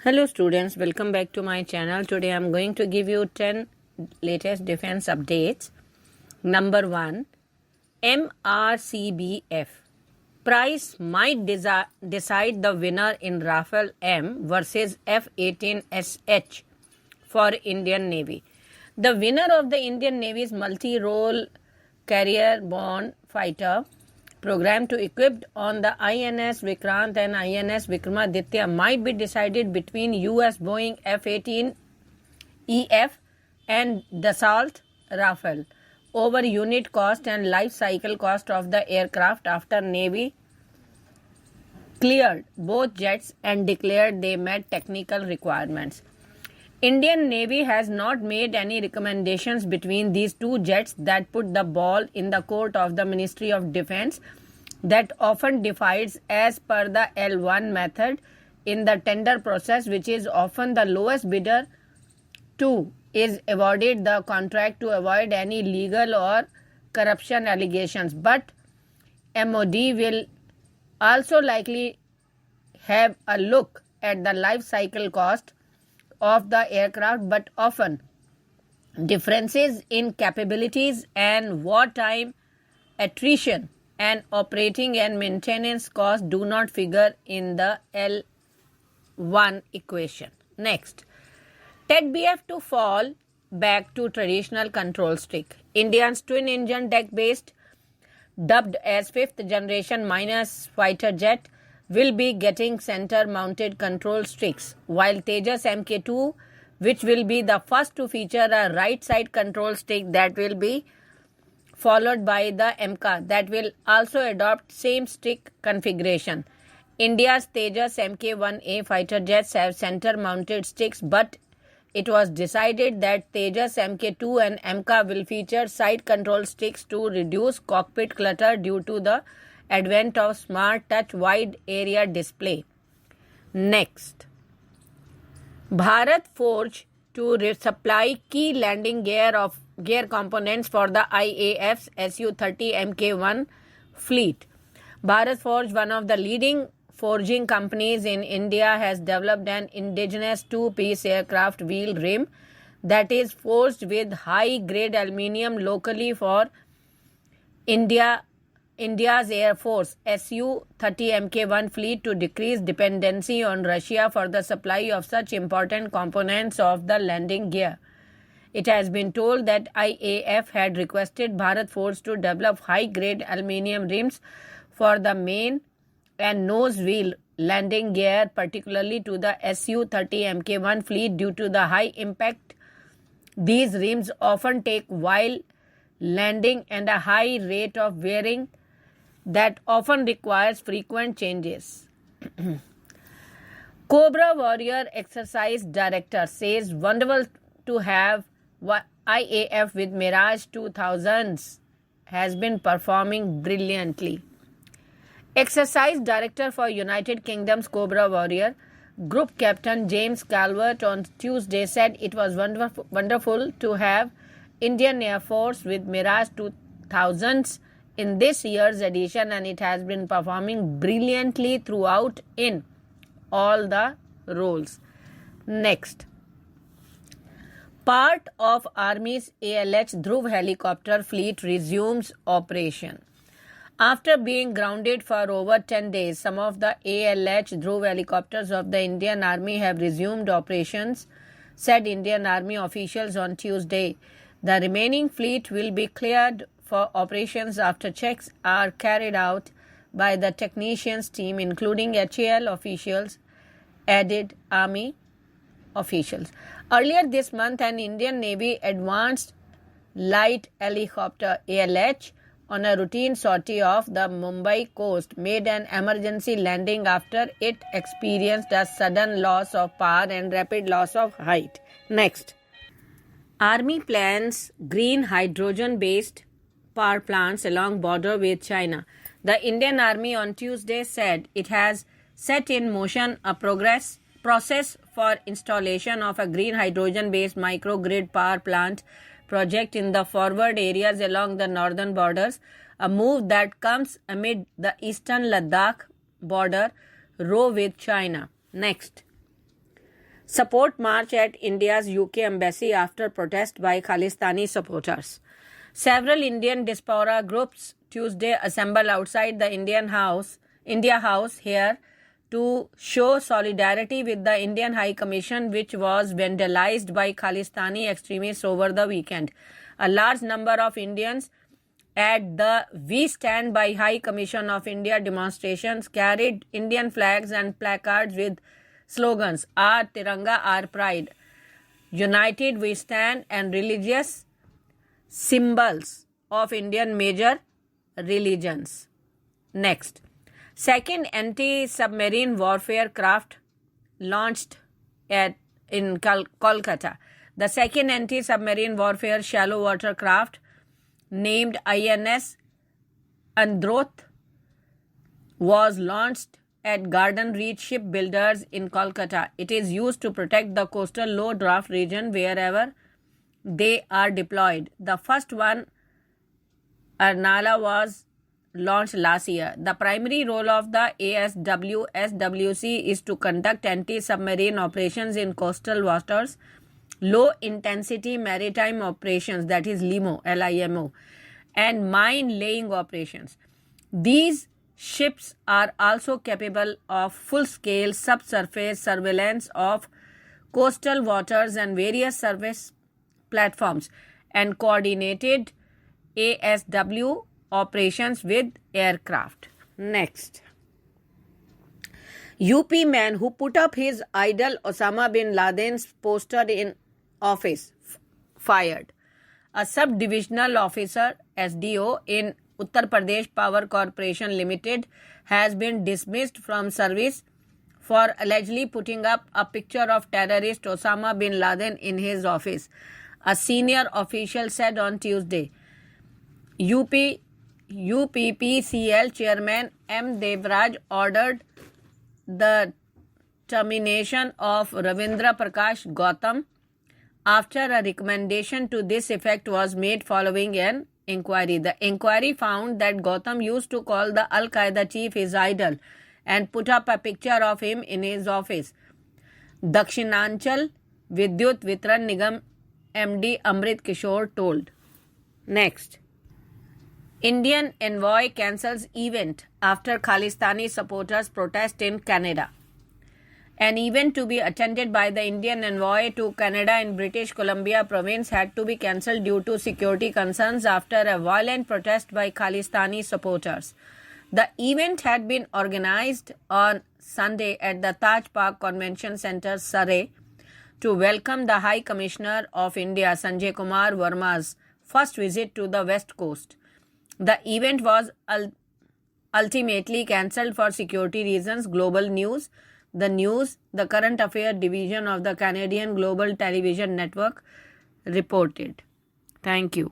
Hello students, welcome back to my channel. Today I am going to give you 10 latest defense updates. Number 1, MRCBF. Price might decide the winner in Rafale M versus F-18SH for Indian Navy. The winner of the Indian Navy's multi-role carrier-borne fighter program to equipped on the INS Vikrant and INS Vikramaditya might be decided between US Boeing F-18EF and Dassault Rafale over unit cost and life cycle cost of the aircraft after Navy cleared both jets and declared they met technical requirements. Indian Navy has not made any recommendations between these two jets that put the ball in the court of the Ministry of Defense that often divides as per the L1 method in the tender process, which is often the lowest bidder too is awarded the contract to avoid any legal or corruption allegations. But MOD will also likely have a look at the life cycle cost of the aircraft, but often differences in capabilities and wartime attrition and operating and maintenance costs do not figure in the L1 equation. Next, TEDBF to fall back to traditional control stick. India's twin-engine deck-based, dubbed as fifth generation minus fighter jet, will be getting center-mounted control sticks, while Tejas Mk2, which will be the first to feature a right-side control stick that will be followed by the MK that will also adopt same stick configuration. India's Tejas Mk1A fighter jets have center-mounted sticks, but it was decided that Tejas Mk2 and MK will feature side control sticks to reduce cockpit clutter due to the advent of smart touch wide area display. Next, Bharat forged to resupply key landing gear components for the IAF's Su-30 Mk1 fleet. Bharat Forge, one of the leading forging companies in India, has developed an indigenous two-piece aircraft wheel rim that is forged with high-grade aluminium locally for India's Air Force Su-30 Mk1 fleet to decrease dependency on Russia for the supply of such important components of the landing gear. It has been told that IAF had requested Bharat Forge to develop high-grade aluminium rims for the main and nose wheel landing gear, particularly to the Su-30 Mk1 fleet, due to the high impact these rims often take while landing and a high rate of wearing that often requires frequent changes. Cobra Warrior Exercise Director says wonderful to have IAF with Mirage 2000s has been performing brilliantly. Exercise Director for United Kingdom's Cobra Warrior Group Captain James Calvert on Tuesday said it was wonderful to have Indian Air Force with Mirage 2000s in this year's edition, and it has been performing brilliantly throughout in all the roles. Next, part of Army's ALH Dhruv helicopter fleet resumes operation. After being grounded for over 10 days, some of the ALH Dhruv helicopters of the Indian Army have resumed operations, said Indian Army officials on Tuesday. The remaining fleet will be cleared for operations after checks are carried out by the technicians team, including HAL officials, added Army officials. Earlier this month, an Indian Navy Advanced Light Helicopter ALH on a routine sortie off the Mumbai coast made an emergency landing after it experienced a sudden loss of power and rapid loss of height. Next, Army plans green hydrogen-based power plants along border with China. The Indian Army on Tuesday said it has set in motion a process for installation of a green hydrogen-based microgrid power plant project in the forward areas along the northern borders, a move that comes amid the eastern Ladakh border row with China. Next, Support march at India's UK embassy after protest by Khalistani supporters. Several Indian diaspora groups Tuesday assembled outside the India House here to show solidarity with the Indian High Commission, which was vandalized by Khalistani extremists over the weekend. A large number of Indians at the We Stand by High Commission of India demonstrations carried Indian flags and placards with slogans Our Tiranga, Our Pride, United We Stand, and religious symbols of Indian major religions. Next, second anti-submarine warfare craft launched in Kolkata. The second anti-submarine warfare shallow water craft, named INS Androth, was launched at Garden Reach Shipbuilders in Kolkata. It is used to protect the coastal low draft region wherever they are deployed. The first one, Arnala, was launched last year. The primary role of the SWC is to conduct anti-submarine operations in coastal waters, low-intensity maritime operations, that is LIMO, LIMO, and mine-laying operations. These ships are also capable of full-scale subsurface surveillance of coastal waters and various service platforms and coordinated ASW operations with aircraft. Next, UP man who put up his idol Osama bin Laden's poster in office fired. A sub-divisional officer SDO in Uttar Pradesh Power Corporation Limited has been dismissed from service for allegedly putting up a picture of terrorist Osama bin Laden in his office, a senior official said on Tuesday. UPPCL Chairman M. Devraj ordered the termination of Ravindra Prakash Gautam after a recommendation to this effect was made following an inquiry. The inquiry found that Gautam used to call the Al-Qaeda chief his idol and put up a picture of him in his office. Dakshinanchal Vidyut Vitran Nigam MD Amrit Kishore told. Next, Indian Envoy cancels event after Khalistani supporters protest in Canada. An event to be attended by the Indian Envoy to Canada in British Columbia province had to be cancelled due to security concerns after a violent protest by Khalistani supporters. The event had been organized on Sunday at the Taj Park Convention Centre, Surrey, to welcome the High Commissioner of India, Sanjay Kumar Verma's first visit to the West Coast. The event was ultimately cancelled for security reasons, Global News, the current affair division of the Canadian Global Television Network, reported. Thank you.